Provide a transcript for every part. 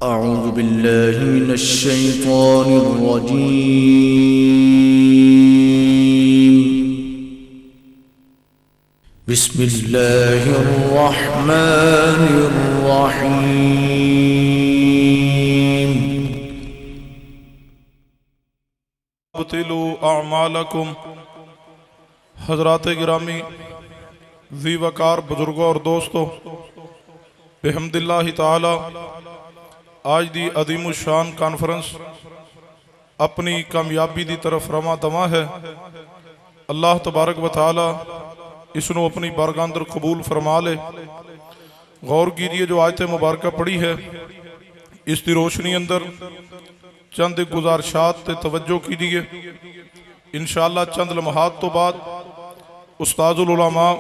أعوذ بالله من الشيطان الرجيم. بسم الله الرحمن الرحيم. ابطلوا اعمالکم. حضرات گرامی، ذی وقار بزرگوں اور دوستوں، بحمد اللہ تعالی آج دی عظیم الشان کانفرنس اپنی کامیابی دی طرف رواں دواں ہے۔ اللہ تبارک و تعالی اس نو اپنی بارگاہ اندر قبول فرما لے۔ غور کیجئے جو آیت مبارکہ پڑھی ہے، اس دی روشنی اندر چند گزارشات تے توجہ کیجئے۔ انشاءاللہ چند لمحات تو بعد استاد العلماء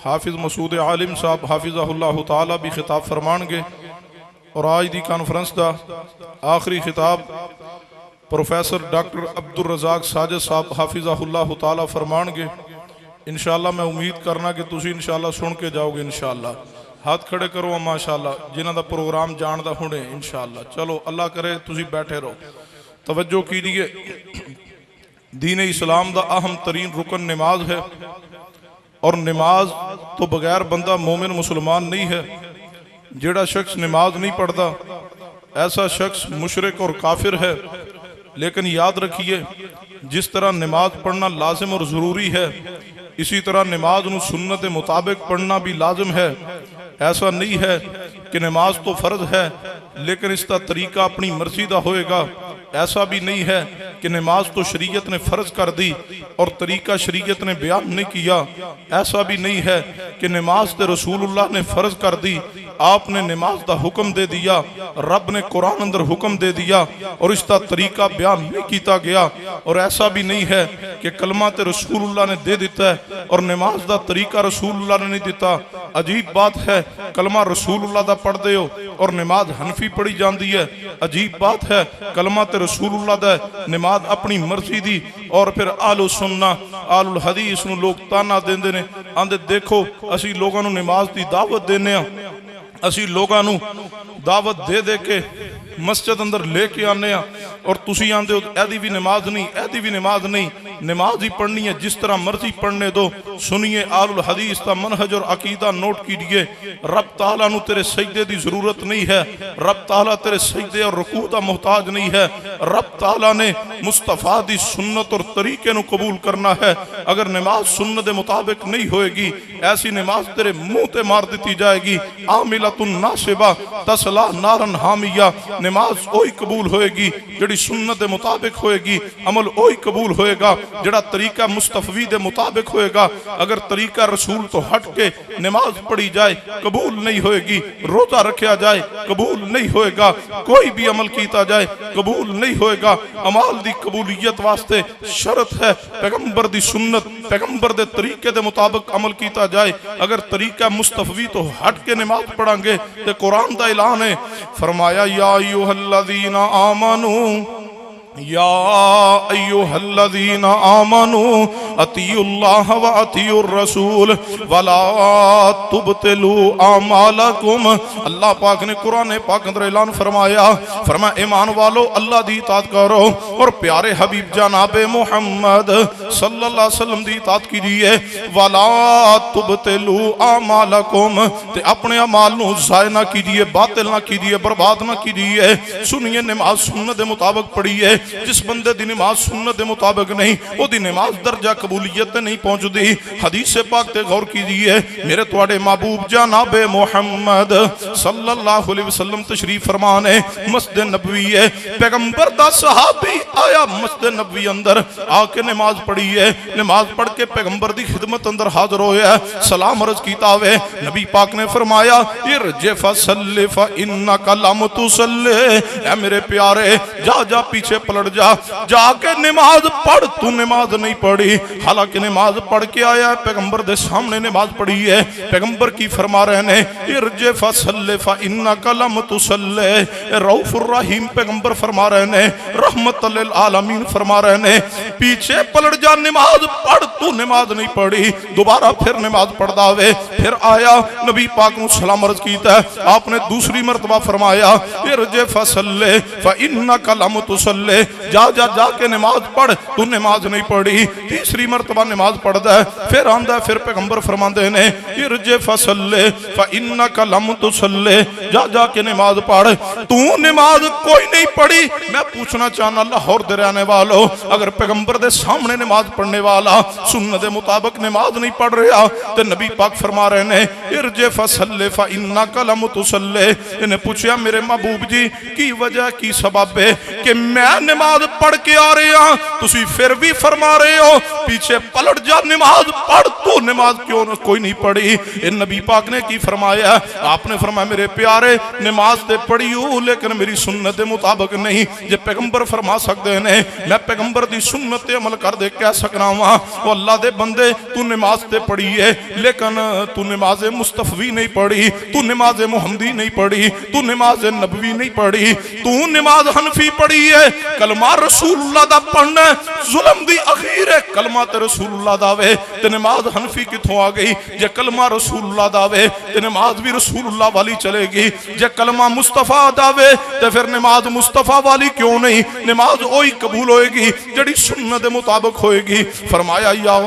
حافظ مسعود عالم صاحب حافظہ اللہ تعالی بھی خطاب فرمان گے، اور آج دی کانفرنس دا آخری خطاب پروفیسر ڈاکٹر عبدالرزاق ساجد صاحب حافظہ اللہ تعالی فرمان گے۔ انشاءاللہ میں امید کرنا کہ تسی انشاءاللہ سن کے جاؤ گے انشاءاللہ۔ ہاتھ کھڑے کرو ماشاءاللہ جنہ دا پروگرام جان دا ہونے انشاءاللہ۔ چلو اللہ کرے تسی بیٹھے رہو۔ توجہ کیجئے، دین اسلام دا اہم ترین رکن نماز ہے، اور نماز تو بغیر بندہ مومن مسلمان نہیں ہے۔ جیڑا شخص نماز نہیں پڑھتا ایسا شخص مشرک اور کافر ہے۔ لیکن یاد رکھیے، جس طرح نماز پڑھنا لازم اور ضروری ہے، اسی طرح نماز نو سنت مطابق پڑھنا بھی لازم ہے۔ ایسا نہیں ہے کہ نماز تو فرض ہے لیکن اس کا طریقہ اپنی مرضی دا ہوئے گا۔ ایسا بھی نہیں ہے کہ نماز تو شریعت نے فرض کر دی اور طریقہ شریعت نے بیان نہیں کیا۔ ایسا بھی نہیں ہے کہ نماز تے رسول اللہ نے فرض کر دی، آپ نے نماز دا حکم دے دیا، رب نے قرآن اندر حکم دے دیا اور اس کا طریقہ بیان نہیں کیتا گیا۔ اور ایسا بھی نہیں ہے کہ کلمہ تے رسول اللہ نے دے دیتا ہے اور نماز دا طریقہ رسول اللہ نے نہیں دیتا۔ عجیب بات ہے، کلمہ رسول اللہ دا پڑھ دے ہو اور نماز حنفی پڑھی جاندی ہے۔ عجیب بات ہے، کلمہ تے رسول اللہ دا نماز اپنی مرضی دی، اور پھر آل سنہ آل الحدیث نو لوگ تانا دین دینے آندے دیکھو اسی لوگاں نو نماز دی دعوت دینے ہیں، اسی لوگاں نو دعوت دے دے کے مسجد اندر لے کے آنے ہیں، اور تسی آندے ہو ایدی بھی نماز نہیں، ایدی بھی نماز نہیں۔ نماز ہی پڑھنی ہے، جس طرح مرضی پڑھنے دو۔ سنیے آل الحدیث تا منہج اور عقیدہ نوٹ کیجئے۔ رب تعالیٰ نو تیرے سجدے دی ضرورت نہیں ہے، رب تعالیٰ تیرے سجدے اور رکوع دا محتاج نہیں ہے۔ رب تعالیٰ نے مصطفیٰ دی سنت اور طریقے نو قبول کرنا ہے۔ اگر نماز سنت مطابق نہیں ہوئے گی، ایسی نماز تیرے منہ تے مار دیتی جائے گی۔ عاملۃ ناصبہ تصلیٰ نارا حامیہ۔ نماز وہی قبول ہوئے گی جڑی سنت مطابق ہوئے گی، عمل وہی قبول ہوئے گا جڑا طریقہ مصطفی دے مطابق ہوئے گا۔ اگر طریقہ رسول تو ہٹ کے نماز پڑھی جائے قبول نہیں ہوئے گی، روزہ رکھیا جائے قبول نہیں ہوئے گا، کوئی بھی عمل کیتا جائے قبول نہیں ہوئے گا۔ عمال دی قبولیت واسطے شرط ہے پیغمبر دی سنت، پیغمبر دے طریقے دے مطابق عمل کیتا جائے۔ اگر طریقہ مصطفی تو ہٹ کے نماز پڑھیں گے تو قرآن دا اعلان ہے، فرمایا یا ایھا الذین آمنوا یا ایھا الذین آمنوا اطیعوا اللہ و اطیعوا الرسول ولا تبطلوا اعمالکم۔ اللہ پاک نے قرآن پاک اندر اعلان فرمایا ایمان والو اللہ دی اطاعت کرو اور پیارے حبیب جناب محمد صلی اللہ علیہ وسلم دی اطاعت کیجئے۔ ولا تبطلوا اعمالکم، تے اپنے اعمال نو ضائع نہ کیجئے، باطل نہ کیجئے، برباد نہ کیجئے۔ سنیے، نماز سنت دے مطابق پڑھیے۔ جس بندے دی نماز سنت دے مطابق نہیں، وہ دی نماز درجہ قبولیت نہیں پہنچ دی۔ حدیث پاک تے غور کیجئے، میرے تواڈے محبوب جناب محمد صلی اللہ علیہ وسلم تشریف فرمانے مسجد نبوی ہے۔ پیغمبر دا صحابی آیا مسجد نبوی اندر آ کے نماز پڑھی ہے۔ نماز پڑھ کے پیغمبر دی خدمت اندر حاضر ہویا ہے، سلام عرض کیتا ہوئے۔ نبی پاک نے فرمایا ارجع فصلی فانک لم تصلی، اے میرے پیارے جا جا پیچھے پلٹ جا، جا کے نماز پڑھ، تو نماز نہیں پڑھی، حالانکہ نماز پڑھ کے آیا ہے، پیغمبر دے سامنے نماز پڑھی ہے، پیغمبر کی فرما رہے ہیں ارجع فصلی فإنک لم تصلی، رؤوف الرحیم پیغمبر فرما رہے ہیں، رحمت للعالمین فرما رہے ہیں، پیچھے پلٹ جا، نماز پڑھ، تو نماز نہیں پڑھی، دوبارہ پھر نماز پڑھدا ہوئے، پھر آیا نبی پاک نے سلام عرض کیتا ہے، آپ نے دوسری مرتبہ فرمایا ارجع فصلی فإنک لم تصلی، جا جا جا کے نماز پڑھ، تو نماز نہیں پڑھی، تیسری مرتبہ نماز پڑھدا ہے، پھر آندا ہے، پھر پیغمبر فرماندے نے ارجع فصلی فإنک لم تصلی، جا جا کے نماز پڑھ، تو نماز کوئی نہیں پڑھی۔ میں پوچھنا چاہنا لاہور دے رہنے والو، اگر پیغمبر دے سامنے نماز پڑھنے والا سنت دے مطابق نماز نہیں پڑھ رہا تو نبی پاک فرما رہے ہیں ارجع فصلی فإنک لم تصلی۔ انہیں پوچھا میرے محبوب جی کی وجہ کی سبب ہے کہ میں نماز پڑھ کے آ رہے ہاں، تسی پھر بھی فرما رہے ہو پیچھے پلٹ جا نماز پڑھ، تو نماز کیوں کوئی نہیں پڑھی؟ ان نبی پاک نے کی فرمایا؟ آپ نے فرمایا میرے پیارے نماز تے پڑھی ہو لیکن میری سنت دے مطابق نہیں۔ جے پیغمبر فرما سکتے ہیں میں پیغمبر دی سنت تے عمل کر دے کہہ سکنا ہاں وہ اللہ دے بندے تو نماز تے پڑھی ہے لیکن تو نماز مصطفی نہیں پڑھی، تو نماز محمدی نہیں پڑھی، تو نماز نبوی نہیں پڑھی، تو نماز حنفی پڑھی ہے۔ کلمہ رسول اللہ دا پڑھنا ظلم دی اخیر ہے، کلمہ تے رسول اللہ داوے تے نماز حنفی کتھوں آ گئی؟ جے کلمہ رسول اللہ داوے تے نماز بھی رسول اللہ والی چلے گی، جے کلمہ مصطفیٰ داوے تے پھر نماز مصطفیٰ والی کیوں نہیں؟ نماز وہی قبول ہوئے گی جڑی سنت مطابق ہوئے گی۔ فرمایا یا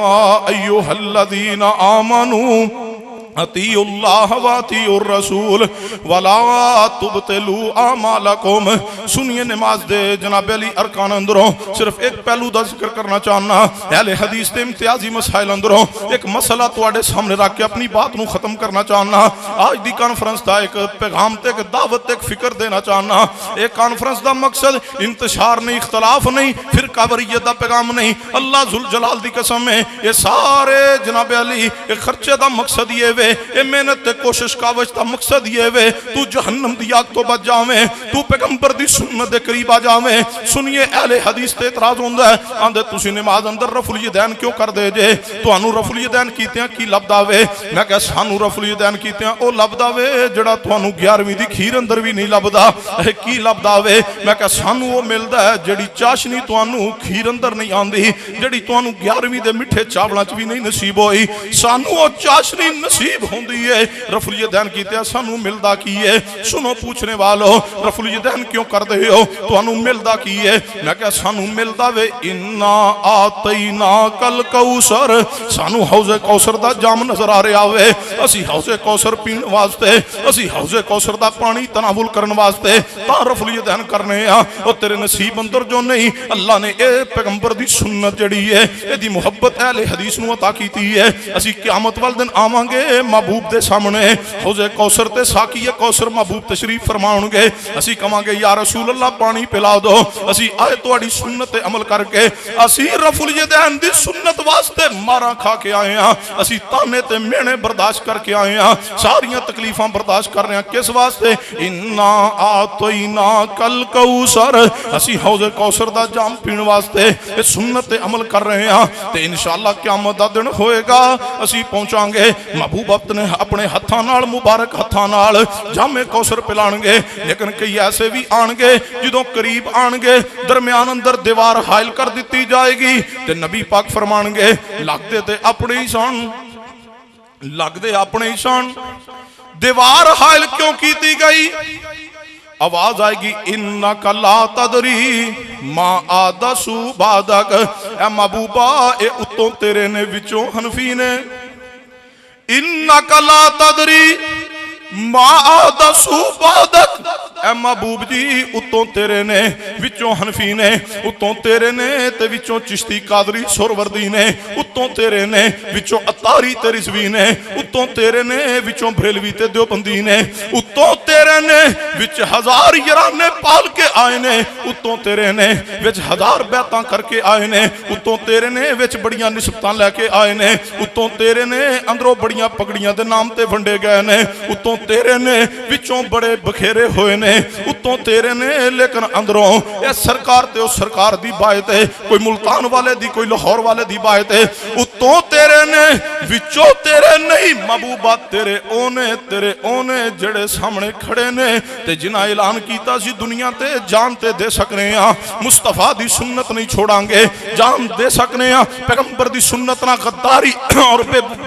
ایھا الذین آمنوا اطیعوا اللہ واطیعوا الرسول ولا تبطلوا اعمالکم۔ سنیے نماز دے جناب علی ارکان اندروں صرف ایک پہلو دا ذکر کرنا چاہنا، اہل حدیث دے امتیازی مسائل اندروں ایک مسئلہ تواڈے سامنے رکھ کے اپنی بات نو ختم کرنا چاہنا۔ آج دی کانفرنس دا ایک پیغام تے ایک دعوت تے ایک فکر دینا چاہنا۔ ایک کانفرنس دا مقصد انتشار نہیں، اختلاف نہیں، فرقہ واریت دا پیغام نہیں، اللہ ذوالجلال دی قسم ہے یہ سارے جناب علی ایک خرچے دا مقصد یہ وے، اے محنت تے کوشش کاوش دا مقصد یہ وے تو جہنم دی آگ تو بچ جاویں، تو پیغمبر دی سنت دے قریب آ جاویں۔ سنیے اہل حدیث تے اعتراض ہوندا ہے، آندے تسی نماز اندر رفع الیدین کیوں کر دے جے؟ تانوں رفع الیدین کیتیاں کی لبدا وے؟ میں کہا سانوں رفع الیدین کیتیاں او لبدا وے جڑا تانوں 11ویں دی کھیر اندر بھی نہیں لبدا۔ کی لبدا وے؟ میں کہا سانوں وہ ملدا ہے جڑی چاشنی تانوں کھیر اندر نہیں آندی، جڑی تانوں 11ویں دے میٹھے چاولاں چ بھی نہیں نصیب ہوئی، سانوں وہ چاشنی نصیب ہوندی ہے۔ رفع الیدین کیتے سانوں ملدا کی ہے؟ سنو پوچھنے والو رفع الیدین کیوں کر دے ہو؟ تانوں ملدا کی ہے؟ میں کہا سانوں ملدا وے انا اعطیناک الکوثر، سانوں حوض کوثر دا جام نظر آ رہا وے، اسی حوض کوثر پین واسطے، اسی حوض کوثر دا پانی تناول کرن واسطے تا رفع الیدین کرنے ہاں۔ او تیرے نصیب اندر جو نہیں، اللہ نے اے پیغمبر دی سنت جڑی ہے اے دی محبت اہل حدیث نو عطا کیتی ہے۔ اسی قیامت والے دن آواں گے محبوب دے سامنے حوض کوثر تے ساقی کوثر محبوب تشریف فرماؤں گے، اسی کہاں گے یا رسول اللہ پانی پلا دو، اسی آئے تواڈی سنت تے عمل کر کے اسی رفع الیدین دی سنت واسطے مارا کھا کے آئے ہاں، اسی تانے تے مینے برداشت کر کے آئے ہاں، ساریاں تکلیفاں برداشت کر رہے ہیں، کس واسطے؟ انا اعطیناک الکوثر، اسی حوض کوثر دا جام پین واسطے اس سنت تے عمل کر رہے ہیں تے انشاءاللہ قیامت دا دن ہوئے گا اسی پہنچاں گے محبوب اپنے ہتھاں نال مبارک ہتھاں نال جام کوثر پلان گے، لیکن کئی ایسے بھی آن گے جدوں قریب آن گے درمیان اندر دیوار حائل کر دیتی جائے گی تے نبی پاک فرمان گے لگ دے تے اپنے ہی سن، لگ دے اپنے ہی سن، دیوار حائل کیوں کیتی گئی؟ آواز آئے گی انکا لا تدری ما آدسو بعدک، اے محبوبہ اے اتوں تیرے نے وچوں حنفی نے، انکا لا تدری ما آدسو بعدک، اے محبوب جی اتوں تیرے نے وچوں حنفی نے، اتوں تیرے نے تے وچوں چشتی قادری سروردی نے، اتوں تیرے نے وچوں اتاری تے رضوی نے، اتوں تیرے نے وچوں بریلوی تے دیوبندی نے، اتوں تیرے نے وچ ہزار یارانے پال کے آئے نے اتوں تیرے نے وچ ہزار بیعتاں کر کے آئے نے اتوں تیرے نے وچ بڑیاں نسبتاں لے کے آئے نے اتوں تیرے نے اندروں بڑیاں پگڑیاں دے نام تے ونڈے گئے نے اتوں تیرے نے وچوں بڑے بکھیرے ہوئے نے اتوں تیرے نے لیکن اندروں اے سرکار تے او سرکار دی بات ہے کوئی ملتان والے دی کوئی لاہور والے دی بات ہے اتوں تیرے نے وچوں تیرے نہیں محبوبہ تیرے اونے جڑے سامنے کھڑے نے تے جنہاں اعلان کیتا سی دنیا تے جان تے دے سکنے ہاں مصطفیٰ دی سنت نہیں چھوڑاں گے جان دے سکنے ہاں پیغمبر دی سنت نہ غداری اور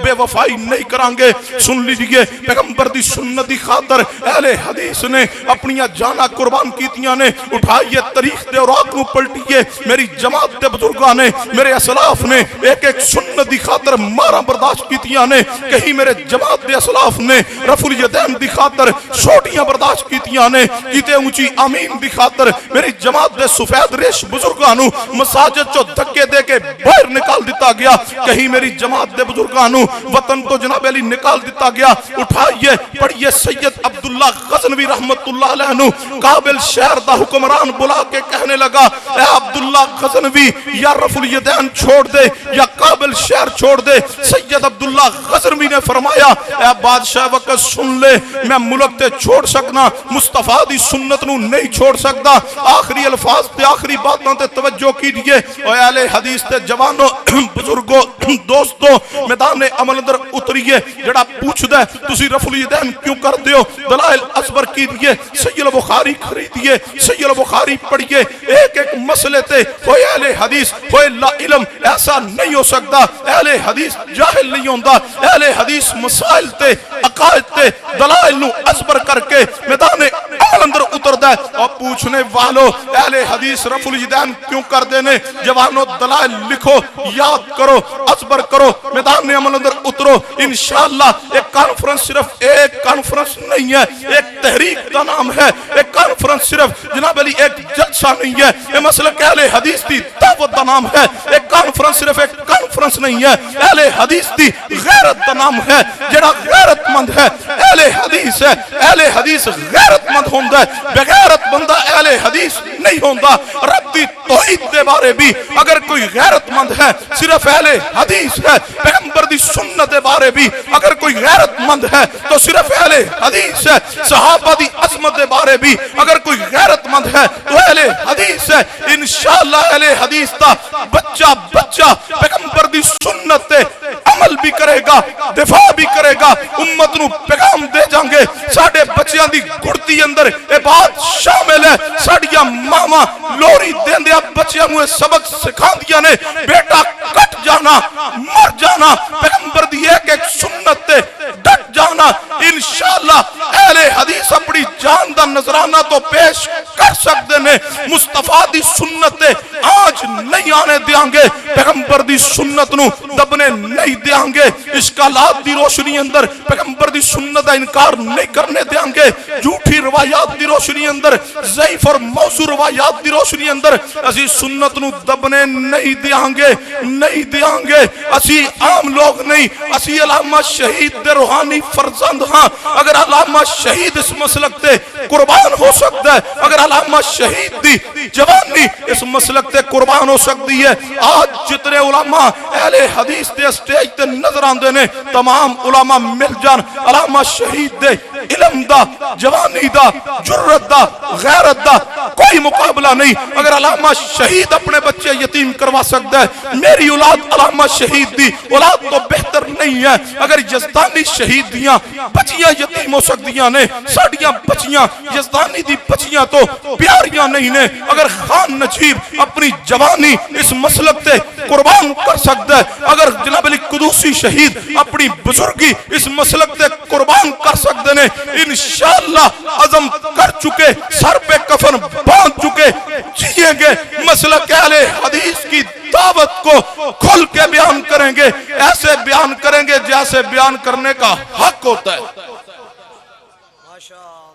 بے وفائی نہیں کران گے سن لیجئے پیغمبر دی سنت دی خاطر اہل حدیث نے اپنی جانا قربان کیتیاں نے اٹھائیے تاریخ دے اور آپ کو پلٹیے میری جماعت دے بزرگاں نے میرے اسلاف نے ایک ایک سنت دی خاطر مارا برداشت کیتیاں نے کہیں میرے جماعت دے اسلاف نے رفع الیدین دی خاطر سوٹیاں برداشت کیتیاں نے کیتے اونچی آمین دی خاطر میری جماعت دے سفید ریش بزرگانو مساجد چو دھکے دے کے باہر نکال دیتا گیا کہیں میری جماعت دے بزرگانو وطن تو جناب علی نکال دیتا گیا اٹھائیے پڑھیے سید عبداللہ غزنوی رحمت اللہ علیہ نو قابل شہر دا حکمران بلا کے کہنے لگا اے عبداللہ غزنوی یا رفع الیدین چھوڑ دے یا قابل شہر چھوڑ دے سید عبداللہ غزنوی نے فرمایا اے بادشاہ وقت سن لے میں ملک تے چھوڑ سکنا مصطفیٰ دی سنت نو نہیں چھوڑ سکتا آخری الفاظ تے آخری باتوں تے توجہ کیجئے اے اہل حدیث تے جوانوں بزرگوں دوستوں میدان عمل اندر اتریے جڑا پوچھ دے تسی رفع الیدین کیوں کر دیو دلائل ازبر کیجئے صحیح البخاری خریدیے صحیح البخاری پڑھیے ایک ایک مسئلے تے ہوئے اہل حدیث ہوئے لا علم ایسا نہیں ہو سکتا اہل حدیث جاہل نہیں ہوندہ اہل حدیث مسائل تے عقائد تے دلائل نو ازبر کر کے میدان عمل اندر اتر دے اور پوچھنے والو اہل حدیث رفع الیدین کیوں کر دینے جوانو دلائل لکھو یاد کرو ازبر کرو میدان عمل اندر اترو انشاءاللہ ایک کانفرنس صرف ایک کانفرنس نہیں ہے ایک تحریک کا نام ہے ایک کانفرنس صرف جناب علی ایک جلسہ نہیں ہے یہ مسئلہ کہ اہل حدیث دی دعوت کا نام ہے ایک کانفرنس صرف ایک کانفرنس نہیں ہے اہل حدیث دی غیرت کا نام ہے جڑا غیرت مند ہے اہل حدیث ہے اہل حدیث غیرت مند ہوندہ ہے بغیرت بندہ اہل حدیث نہیں ہوندہ رب دی توحید دے بارے بھی اگر کوئی غیرت مند ہے صرف اہل حدیث ہے پیغمبر دی سنت دے بارے بھی اگر کوئی غیرت مند ہے تو صرف اہل حدیث ہے صحابہ دی عظمت دے بارے بھی اگر کوئی غیرت مند ہے تو اہل حدیث ہے انشاءاللہ اہل حدیث تا بچہ پیغمبر دی سنت تے عمل بھی کرے گا دفاع بھی کرے گا امت نو پیغام دے جانگے ساڑھے بچیاں دی گھڑتی اندر اے بات شامل ہے ساڑھیاں ماما لوری دین دیا بچیاں موے سبق سکھا دیا نے بیٹا کٹ جانا مر جانا پیغمبر دی ایک ایک سنت تے ڈٹ جانا انشاءاللہ اہل حدیث اپنی جان دا نظرانہ تو پیش کر سکتے نے مصطفیٰ دی سنت تے آج نہیں آنے دیانگے پیغمبر دی سنت نو دبنے نہیں دیانگے اشکالات دی روشنی اندر پیغمبر دی سنت دا انکار نہیں کرنے دیانگے جھوٹی روایات دی روشنی اندر ضعیف اور موضوع روایات دی روشنی اندر اسی سنت نو دبنے نہیں دیانگے اسی عام لوگ نہیں اسی علامہ شہید دے روحانی فرزند ہاں اگر علامہ شہید اس مسلک تے قربان ہو سکتا ہے اگر علامہ شہید دی جوانی اس مسلک تے قربان ہو سکتی ہے آج جتنے علماء اہل حدیث دے اسٹیج تے نظر آندے نے تمام علماء مل جان علامہ شہید دے علم دا جوانی دا جرت دا غیرت دا کوئی مقابلہ نہیں اگر علامہ شہید اپنے بچے یتیم کروا سکتا ہے میری اولاد علامہ شہید دی اولاد تو بہتر نہیں ہے اگر یزدانی شہید دیاں بچیاں یتیم ہو سکتیاں نے ساڑیاں بچیاں یزدانی دی بچیاں تو پیاریاں نہیں نے اگر خان نجیب اپنی جوانی اس مسلک تے قربان کر سکتا ہے اگر جناب علی قدوسی شہید اپنی بزرگی اس مسلک تے قربان کر سکتے نے انشاءاللہ عزم کر چکے سر پہ کفن باندھ چکے جیئیں گے مسلک اہل حدیث کی دعوت کو کھل کے بیان کریں گے ایسے بیان کریں گے جیسے بیان کرنے کا حق ہوتا ہے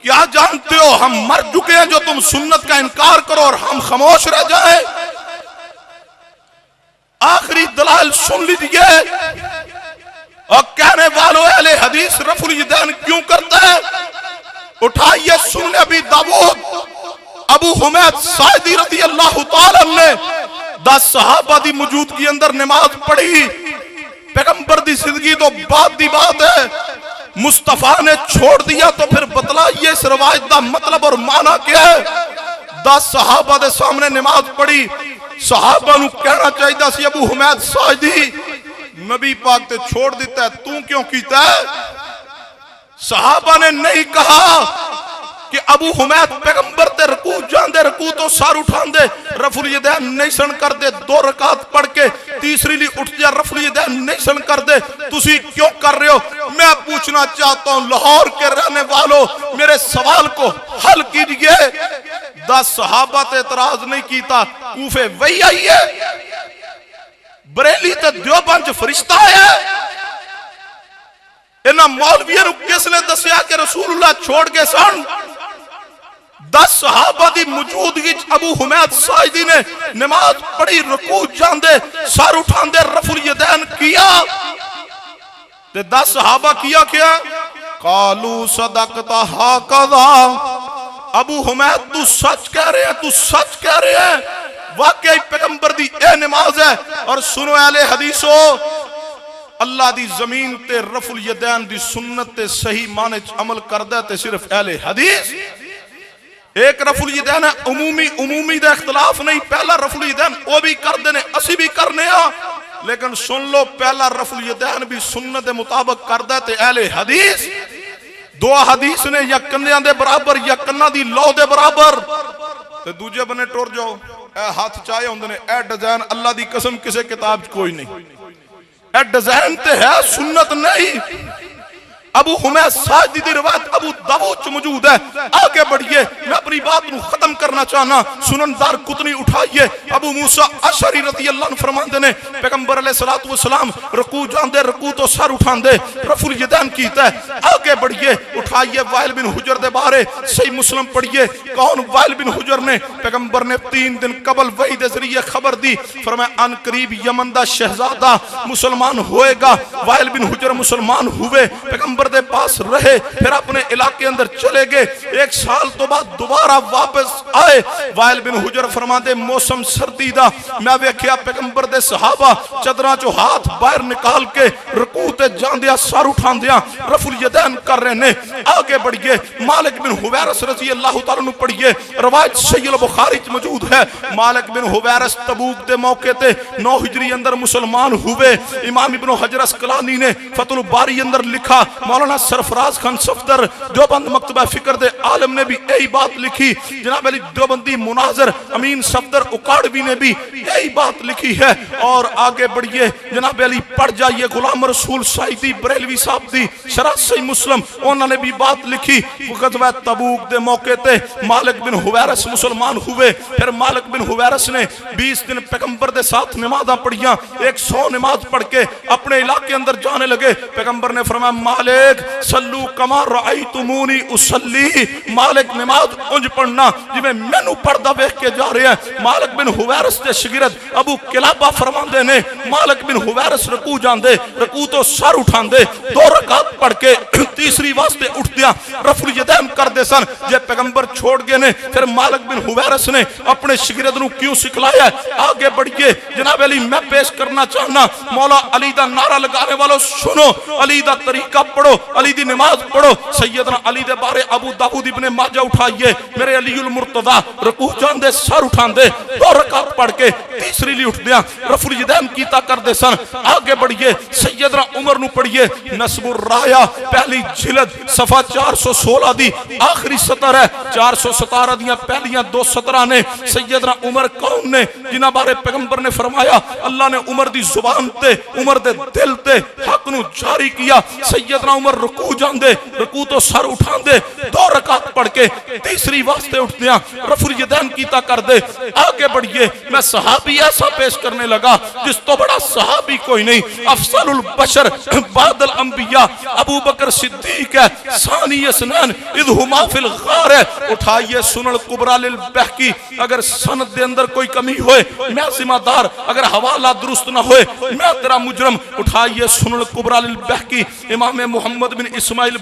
کیا جانتے ہو ہم مر چکے ہیں جو تم سنت کا انکار کرو اور ہم خاموش رہ جائیں آخری دلائل سن لیجئے اور کہنے والوں اہل حدیث رفع الیدین کیوں کرتا ہے اٹھائیے سن ابھی حمید ساعدی رضی اللہ تعالی نے 10 صحابہ دی موجودگی اندر نماز پڑھی. پیغمبر دی زندگی تو بعد دی بات ہے. مصطفیٰ نے چھوڑ دیا تو پھر بتلائیے اس روایت دا مطلب اور معنی کیا ہے. 10 صحابہ دے سامنے نماز پڑھی. صحابہ نو کہنا چاہیے سی ابو حمید ساعدی نبی پاک تے چھوڑ دیتا ہے تو کیوں کیتا ہے؟ صحابہ نے نہیں کہا کہ ابو حمید پیغمبر تے رکوع جاندے رکوع تو سار اٹھان دے رفع الیدین نہیں سن کر دے 2 رکعت پڑھ کے تیسری لی اٹھ جا رفع الیدین نہیں سن کر دے تسی کیوں کر رہے ہو؟ میں پوچھنا چاہتا ہوں لاہور کے رہنے والوں میرے سوال کو حل کیجئے. 10 صحابہ تے اعتراض نہیں کیتا. کوفے وہی آئی ہے بریلی تے دیوبند فرشتہ ہے. انہاں مولویوں کس نے دسیا کہ رسول اللہ چھوڑ کے سن؟ 10 صحابہ دی موجودگی ابو حمید ساعدی نے نماز پڑھی رکوع جاندے سر اٹھاندے رفع الیدین کیا. تے 10 صحابہ کیا قالو صدقت ہاکذا ابو حمید تو سچ کہہ رہے ہیں تو سچ کہہ رہے ہیں واقعی پیغمبر دی اے نماز ہے. اور سنو اہل حدیثو اللہ دی زمین تے رفع الیدین دی سنت تے صحیح معنی عمل کردہ تے صرف اہل حدیث. ایک رفع الیدین ہے عمومی دا اختلاف نہیں. پہلا رفع الیدین وہ بھی کر دینے اسی بھی کرنے ہاں لیکن سن لو پہلا رفع الیدین بھی سنت مطابق کردہ تے اہل حدیث. 2 حدیث نے یا کندیاں دے برابر یا کنہ دی لو دے برابر تے دوجے بنے ٹور جاؤ اے ہاتھ چاہے ہوندے نے اے ڈیزائن اللہ دی قسم کسے کتاب کوئی نہیں. اے ڈیزائن تے ہے سنت نہیں. ابو حمید ساعدی دی روایت ابو داؤد موجود ہے. آگے بڑھئے میں اپنی بات نو ختم کرنا چاہنا. سنن دار قطنی اٹھائیے ابو موسیٰ اشعری رضی اللہ عنہ فرماندے نے پیغمبر علیہ السلام رکوع جاندے رکوع تو سر اٹھاندے رفع الیدین کیتا ہے. آگے بڑھئے اٹھائیے وائل بن حجر دے بارے صحیح مسلم پڑھئے. کون وائل بن حجر نے؟ پیغمبر نے 3 دن قبل وحی دے ذریعے خبر دی فرمایا ان قریب یمن دا شہزادہ مسلمان ہوئے گا. وائل بن حجر مسلمان ہوئے پیغمبر دے پاس رہے پھر اپنے علاقے اندر چلے گئے. 1 سال تو بعد دوبارہ واپس آئے. وائل بن حجر فرماندے موسم سردی دا میں ویکھیا پیغمبر دے صحابہ چادراں چوں ہاتھ باہر نکال کے رکوع تے جاندیا سر اٹھاندیا رفع الیدین کر رہے نے. آگے بڑھئے مالک بن حویرث رضی اللہ تعالیٰ عنہ پڑھئے روایت صحیح البخاری موجود ہے. مالک بن حویرث تبوک دے موقع تے 9 ہجری اندر مسلمان ہوئے. امام ابن حجر اسقلانی نے فتح الباری اندر لکھا مولانا سرفراز خان صفدر دیوبند مکتبہ فکر دے عالم نے بھی یہی بات لکھی. جناب علی دیوبندی مناظر امین صفدر اکاڑوی نے بھی یہی بات لکھی ہے. اور آگے بڑھئے جناب علی پڑھ جائیے غلام رسول سعیدی بریلوی صاحب دی شرح صحیح مسلم انہوں نے بھی بات لکھی. غزوہ تبوک دے موقع تے مالک بن حویرث مسلمان ہوئے. پھر مالک بن حویرث نے 20 دن پیغمبر دے ساتھ نمازاں پڑھیاں. 100 نماز پڑھ کے اپنے علاقے اندر جانے لگے. پیغمبر نے فرمایا مالک صلو کما رأیتمونی اصلی. مالک نماز انج پڑھنا جی میں نو پڑھدا ویکھ کے جا رہے ہیں. مالک بن حویرث دے شاگرد ابو کلابہ فرماندے نے مالک بن حویرث رکوع جاندے رکوع تو سر اٹھاندے 2 رکعت پڑھ کے تیسری واسطے اٹھدیاں رفع الیدین کردے سن. جے پیغمبر چھوڑ گئے نے پھر مالک بن حویرث نے اپنے شاگرد نو کیوں سکھلایا ہے؟ آگے بڑھئے جناب علی میں پیش کرنا چاہنا مولا علی دا نعرہ لگانے والوں سنو علی دا طریقہ پڑھو علی دی نماز پڑھو. سیدنا علی دے بارے ابو داؤد ابن ماجہ اٹھائیے میرے علی المرتضی رکوع جاندے سر اٹھاندے 2 رکعت پڑھ کے تیسری لی اٹھ دیاں رفع الیدین کیتا کر دے سن. آگے بڑھئے سیدنا عمر نو پڑھئے نصب الرایا پہلی جلد صفحہ 416 دی آخری سطر ہے. 417 دیاں پہلیاں 2 سطرہ نے سیدنا عمر کون نے جنہ بارے پیغمبر نے فرمایا اللہ نے عمر دی زبان تے عمر دے دل تے حق نو جاری کیا. سیدنا عمر رکوع جاندے رکوع تو سر اٹھاندے 2 رکعت پڑھ کے تیسری واسطے اٹھدیاں رفع الیدین کیتا کر دے. آگے بڑھئے میں صحابی ایسا پیش کرنے لگا جس تو بڑا صحابی کوئی نہیں. افضل البشر بعد الانبیاء ابو بکر صدیق ہے. ثانی اثنین اذ ہما فی الغار ہے. اٹھائیے سنن الکبریٰ للبہقی. اگر سند دے اندر کوئی کمی ہوئے میں ذمہ دار, اگر حوالہ درست نہ ہوئے میں تیرا مجرم. اٹھائیے سنن الکبریٰ للبہقی امام محمد بن اسماعیل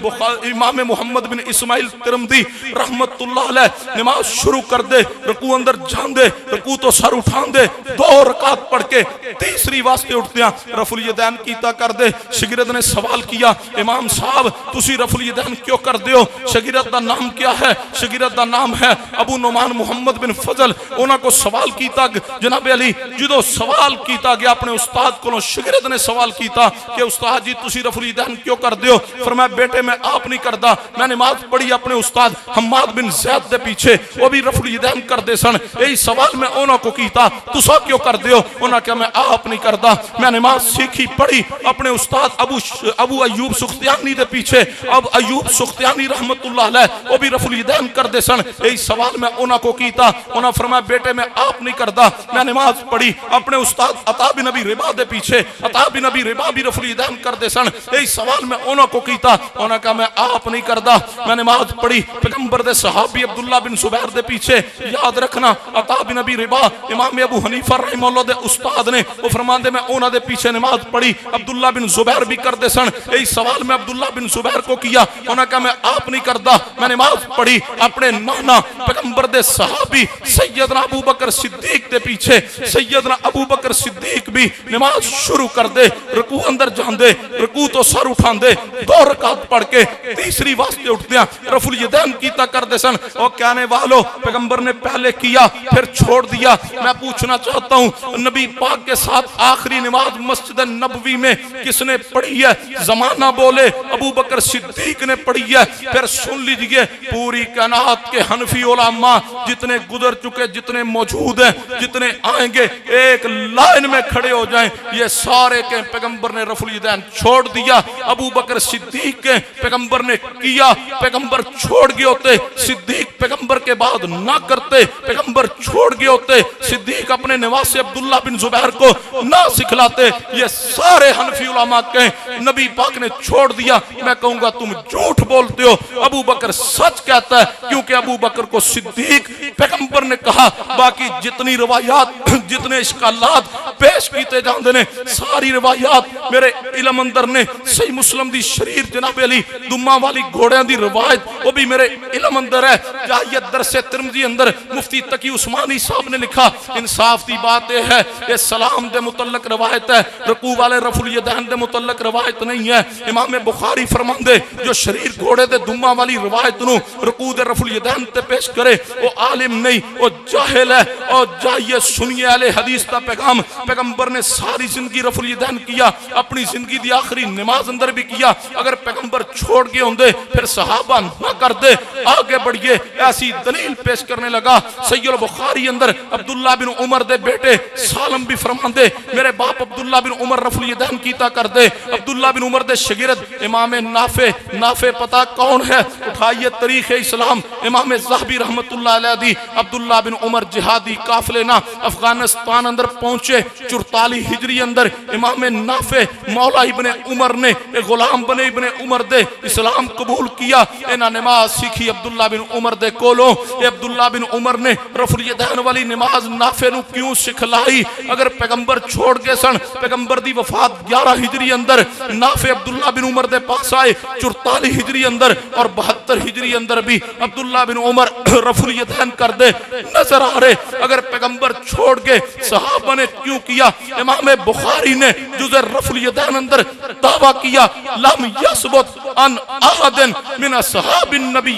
امام محمد بن اسماعیل ترمذی رحمت اللہ علیہ نماز شروع کر دے، رکوع اندر جان دے، رکوع تو سر اٹھان دے، 2 رکعت پڑھ کے تیسری واسطے اٹھدیاں رفع الیدین کیتا کر دے۔ شاگرد نے سوال کیا امام صاحب تسی رفع الیدین کیوں کر دیو؟ شاگرد دا نام کیا ہے؟ شاگرد دا نام ہے ابو نعمان محمد بن فضل۔ انہاں کو سوال کیتا جناب علی جدو سوال کیتا گیا اپنے استاد کو، شاگرد نے سوال کیتا کہ استاد جی تسی رفع الیدین کیوں کر دیو؟ فرمایا بیٹے میں آپ نہیں کردا، میں نماز پڑھی اپنے استاد حماد بن زید دے پیچھے، وہ بھی رفع الیدین کر دے سن، یہی سوال میں انہاں کو کیتا تسا کیوں کر دیو؟ انہاں کہا میں آپ نہیں کردا، میں نماز سیکھی پڑھی اپنے استاد ابو ایوب سختیانی دے پیچھے، اب ایوب سختیانی رحمت اللہ علیہ وہ بھی رفع الیدین کر دے سن، یہی سوال میں انہاں کو کیتا۔ انہاں فرمایا بیٹے میں آپ نہیں کردا، میں نماز پڑھی اپنے استاد عطا بن ابی رباح دے پیچھے، عطا بن ابی رباح بھی رفع الیدین کر دے سن، یہی سوال میں انہاں کو کیتا۔ انہاں کہا میں آپ نہیں کردا، میں نماز پڑھی پیغمبر دے صحابی عبداللہ بن زبیر دے پیچھے۔ یاد رکھنا عطا بن ابی رباح امام ابو حنیفہ رحمہ اللہ دے استاد نے، وہ فرماندے میں انہاں دے پیچھے نماز پڑھی، عبداللہ بن زبیر بھی کر دے سن، یہی سوال میں عبداللہ بن زبیر کو کیا۔ انہاں کہا میں آپ نہیں کردا، میں نماز پڑھی اپنے نانا پیغمبر دے صحابی سیدنا ابو بکر صدیق دے پیچھے، سیدنا ابو بکر صدیق بھی نماز شروع کر دے، رکوع اندر جان دے، رکوع تو سر اٹھان دے، 2 رکعت پڑھ کے تیسری واسطے اٹھ دیا رفع الیدین کیتا کر دے سن۔ اور کہنے والو پیغمبر نے پہلے کیا پھر چھوڑ دیا۔ میں پوچھنا چاہتا ہوں نبی پاک کے ساتھ آخری نماز مسجد نبوی میں کس نے پڑھی ہے؟ زمانہ بولے ابو بکر صدیق نے پڑھی ہے۔ پھر سن لیجئے پوری کائنات کے حنفی علماء جتنے گزر چکے، جتنے موجود ہیں، جتنے آئیں گے، ایک لائن میں کھڑے ہو جائیں، یہ سارے کے پیغمبر نے رفع الیدین چھوڑ دیا۔ ابو بکر صدیق کے پیغمبر نے کیا، پیغمبر چھوڑ گئے ہوتے، صدیق پیغمبر کے بعد نہ کرتے، پیغمبر چھوڑ گئے ہوتے، صدیق اپنے نواسے عبداللہ بن زبیر کو نہ سکھلاتے، یہ سارے حنفی علماء کہیں نبی پاک نے چھوڑ دیا۔ میں کہوں گا تم جھوٹ بولتے ہو، ابو بکر سچ کہتا ہے، کیونکہ ابو بکر کو صدیق پیغمبر نے کہا۔ باقی جتنی روایات، جتنے اشکالات پیش کیتے جاندے نے، ساری روایات میرے علم اندر نے، صحیح مسلم دی شریر جناب علی دمہ والی گھوڑیاں دی روایت وہ بھی میرے علم اندر ہے۔ جاہیہ درس ترمذی اندر مفتی تقی عثمانی صاحب نے لکھا، انصاف دی بات ہے یہ سلام دے متعلق روایت ہے، رکوع والے رفع الیدین دے متعلق روایت نہیں ہے۔ امام بخاری فرماندے جو شریر گھوڑے دے دمہ والی روایت نو رکوع دے رفع الیدین تے پیش کرے وہ عالم نہیں، وہ جاہل ہے۔ اور جائیے سنیے اہل حدیث کا پیغام، پیغمبر نے ساری زندگی رفع الیدین کیا، اپنی زندگی دی آخری نماز اندر بھی کیا۔ اگر پیغمبر چھوڑ گئے ہوندے پھر صحابہ نہ کر دے۔ آگے بڑھئے، ایسی دلیل پیش کرنے لگا۔ صحیح البخاری اندر عبداللہ بن عمر دے بیٹے سالم بھی فرماندے میرے باپ عبداللہ بن عمر رفع الیدین کیتا کر دے۔ عبداللہ بن عمر دے شاگرد امام نافع پتہ کون ہے؟ اٹھائیے تاریخ اسلام امام زاہبی رحمت اللہ علیہ دی۔ عبداللہ بن عمر جہادی قافلے نہ افغانستان اندر پہنچے 44 ہجری اندر۔ امام نافع مولا ابن عمر نے غلام بنے ابن عمر دے اسلام قبول کیا۔ انہاں نماز سیکھی عبداللہ بن عمر دے کولوں۔ عبداللہ بن عمر نے رفع الیدین والی نماز نافع نو کیوں سکھلائی؟ اگر پیغمبر چھوڑ گئے سن، پیغمبر دی وفات 11 ہجری اندر، نافع عبداللہ بن عمر دے پاس آئے 44 ہجری اندر اور 72 ہجری اندر بھی عبداللہ بن عمر رفع الیدین کر دے نظر آ رہے۔ اگر پیغمبر چھوڑ گئے صحابہ نے کیوں کیا؟ امام بخاری نے جزء رفع الیدین اندر دعویٰ کیا لم یثبت ان احد من اصحاب النبی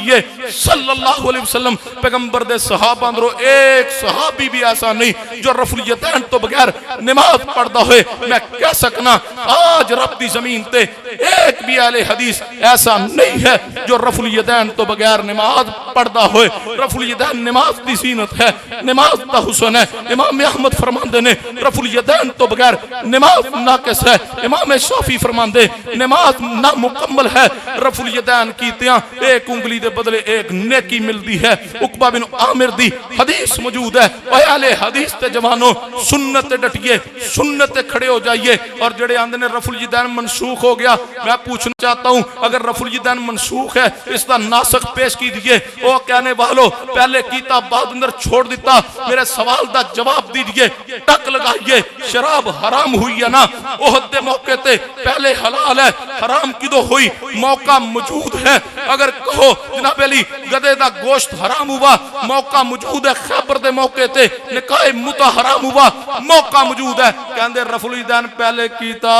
صلی اللہ علیہ وسلم، پیغمبر دے صحابہ اندروں ایک صحابی بھی ایسا نہیں جو رفع الیدین تو بغیر نماز پڑھتا ہوئے۔ میں کہہ سکنا آج رب دی زمین تے ایک بھی اہل حدیث ایسا نہیں ہے جو رفع الیدین تو بغیر نماز پڑھتا ہوئے۔ رفع الیدین نماز دی زینت ہے، نماز دا حسن ہے۔ امام احمد فرماندے نے رفع الیدین تو بغیر نماز ناقص ہے۔ امام شافعی فرماندے نماز نامکمل ہے۔ رفع الیدین کیتیاں ایک انگلی دے بدلے ایک نیکی ملتی ہے۔ عقبہ بن عامر دی حدیث موجود ہے۔ اے اہل حدیث تے جوانوں سنت ڈٹیے، سنت کھڑے ہو جائیے۔ اور جڑے آندے نے رفع الیدین منسوخ ہو گیا، میں پوچھنا چاہتا ہوں اگر رفع الیدین منسوخ ہے اس کا ناسخ پیش کی دیئے۔ او کہنے والو پہلے کیتا بعد اندر چھوڑ دیتا، میرے سوال دا جواب دیجئے، ٹک لگائیے۔ یہ شراب حرام ہوئی ہے نا احد دے موقع تے پہلے حلال ہے حرام کدو ہوئی موقع موجود ہے اگر کہو جناب علی گدے دا گوشت حرام ہوا موقع موجود ہے خیبر دے موقع تے نکاح متع حرام ہوا موقع موجود ہے کہندے رفع الیدین پہلے کیتا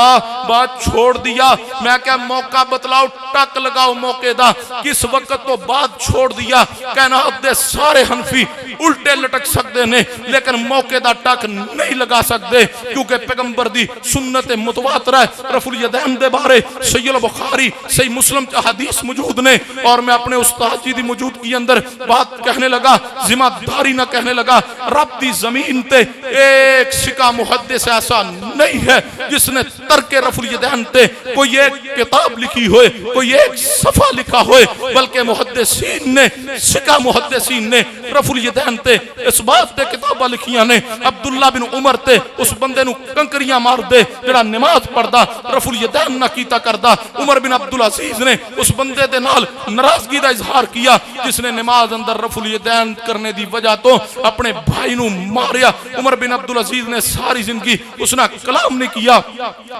بات چھوڑ دیا میں کہ موقع بتلاؤ ٹک لگاؤ موقع دا کس وقت تو بعد چھوڑ دیا کائنات دے سارے حنفی الٹے لٹک سکتے نے لیکن موقع دا ٹک نہیں لگا سکتے کیونکہ پیغمبر دی سنت متواتر ہے رفع الیدین دے بارے صحیح البخاری صحیح مسلم حدیث موجود نے اور میں اپنے استاد جی دی موجود کی اندر بات کہنے لگا ذمہ داری نہ کہنے لگا رب دی زمین تے ایک سکہ محدث ایسا نہیں ہے جس نے ترک رفع الیدین تے کوئی ایک کتاب لکھی ہوئے کوئی ایک صفحہ لکھا ہوئے بلکہ محدثین نے سکہ محدثین نے رفع الیدین تے اس بات تے کتابہ لکھیاں نے عبداللہ بن عمر تے اس بندے نو کنکریاں مار دے جڑا نماز پڑھدا رفع الیدین نہ کیتا کردا عمر بن عبدالعزیز نے اس بندے دے نال ناراضگی دا اظہار کیا جس نے نماز اندر رفع الیدین کرنے دی وجہ تو اپنے بھائی نو ماریا عمر بن عبدالعزیز نے ساری زندگی اس نے کلام نہیں کیا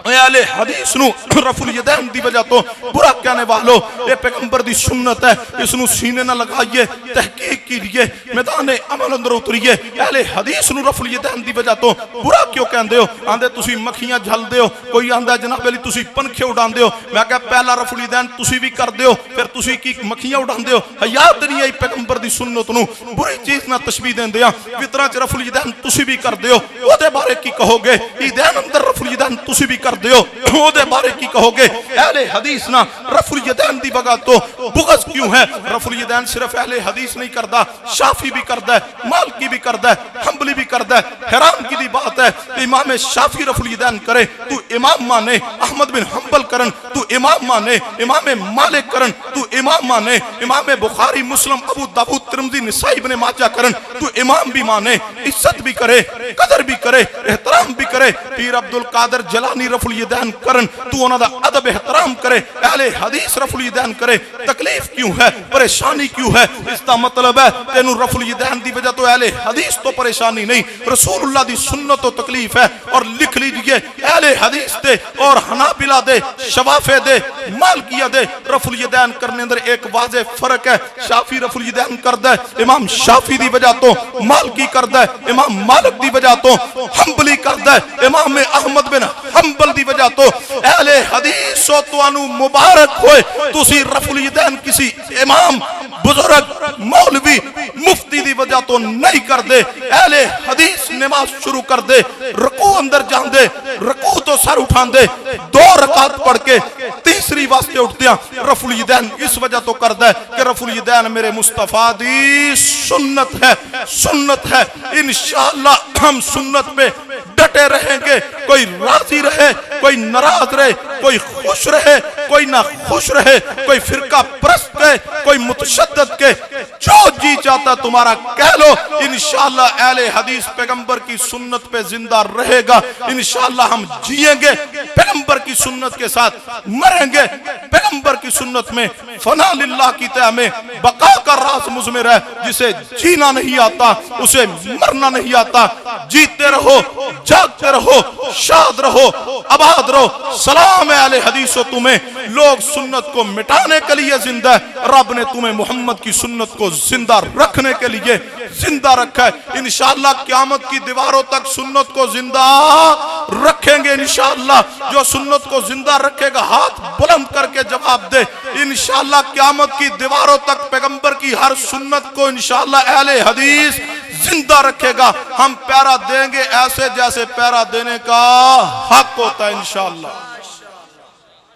اہل حدیث نو رفع الیدین دی وجہ تو برا کہنے والو یہ پیغمبر دی سنت ہے اس نو سینے نہ لگائیے تحقیق کیجئے میدان عمل اندر اتریے اہل حدیث نو رفع الیدین دی وجہ تو برا کیوں کہندے ہو آندے تسی مکھیاں جھل دے ہو کوئی آندا جناب علی تسی پنکھے اڑان دے ہو میں کہا پہلا رفع الیدین تسی بھی کر دے ہو پھر تسی کی مکھیاں اڑان دے ہو حیات نہیں آئی پیغمبر دی سنت نو بری چیز نہ تشبیہ دین دیا فطرہ چ رفع الیدین تسی بھی کر دے ہو او دے بارے کی کہو گے ایدین اندر رفع الیدین تسی بھی کر دے ہو او دے بارے کی کہو گے اہل حدیث نہ رفع الیدین دی بغا تو بغض کیوں ہے رفع الیدین صرف اہل حدیث نہیں کردا شافعی بھی کردا ہے مالکی بھی کردا ہے حنبلی بھی کردا ہے حیران کی دی بات ہے امام شافعی رفع الیدین کرے تو امام مانے احمد بن حنبل کرن تو امام مانے امام مالک کرن تو امام مانے امام بخاری مسلم ابو داؤد ترمذی نسائی ابن ماجہ کرن تو امام بھی مانے عزت بھی کرے قدر بھی کرے احترام بھی کرے پیر عبد القادر جیلانی رفع الیدین کرن تو انہاں دا ادب احترام کرے اہل حدیث رفع الیدین کرے تکلیف کیوں ہے پریشانی کیوں ہے اس کا مطلب ہے تینو رفع الیدین دی وجہ تو اہل حدیث تو پریشانی نہیں رسول اللہ دی سنت و تکلیف ہے اور لکھ لیجئے اہل حدیث دے اور حنابلہ دے شوافع دے مالکیہ دے رفع الیدین کرنے اندر ایک واضح فرق ہے شافعی رفع الیدین کردا ہے امام شافعی دی وجہ تو مالکی کردا ہے امام مالک دی وجہ تو حنبلی کردا ہے امام احمد بن حنبل دی وجہ تو اہل حدیث و توانو مبارک ہوئے تسی رفع الیدین کسی امام بزرگ مولوی مفتی دی وجہ تو نہیں کر دے اہل حدیث نماز شروع کر دے رکوع اندر جان دے رکوع تو سر اٹھان دے 2 رکعت پڑھ کے تیسری واسطے اٹھتے ہیں رفع الیدین اس وجہ تو کر دے کہ رفع الیدین میرے مصطفیٰ دی سنت ہے انشاءاللہ ہم سنت پہ ڈٹے رہیں گے کوئی راضی رہے کوئی ناراض رہے کوئی خوش رہے کوئی نہ خوش رہے کوئی فرقہ پرست کے کوئی متشدد کے جو جی چاہتا تمہارا کہہ لو انشاءاللہ اہل حدیث پیغمبر کی سنت پہ زندہ رہے گا انشاءاللہ ہم جیئیں گے پیغمبر کی سنت کے ساتھ مریں گے پیغمبر کی سنت میں فنا للہ کی تہ میں بقا کا راز مضمر ہے جسے جینا نہیں آتا اسے مرنا نہیں آتا جیتے رہو جاگتے رہو شاد رہو آباد رہو سلام اہل حدیث و تمہیں لوگ سنت کو مٹانے کے لیے زندہ ہے رب نے تمہیں محمد کی سنت کو زندہ رکھنے کے لیے زندہ رکھا ہے انشاءاللہ قیامت کی دیواروں تک سنت کو زندہ رکھیں گے انشاءاللہ جو سنت کو زندہ رکھے گا ہاتھ بلند کر کے جواب دے انشاءاللہ قیامت کی دیواروں تک پیغمبر کی ہر سنت کو انشاءاللہ اہل حدیث زندہ رکھے گا ہم پیرا دیں گے ایسے جیسے پیرا دینے کا حق ہوتا ہے انشاءاللہ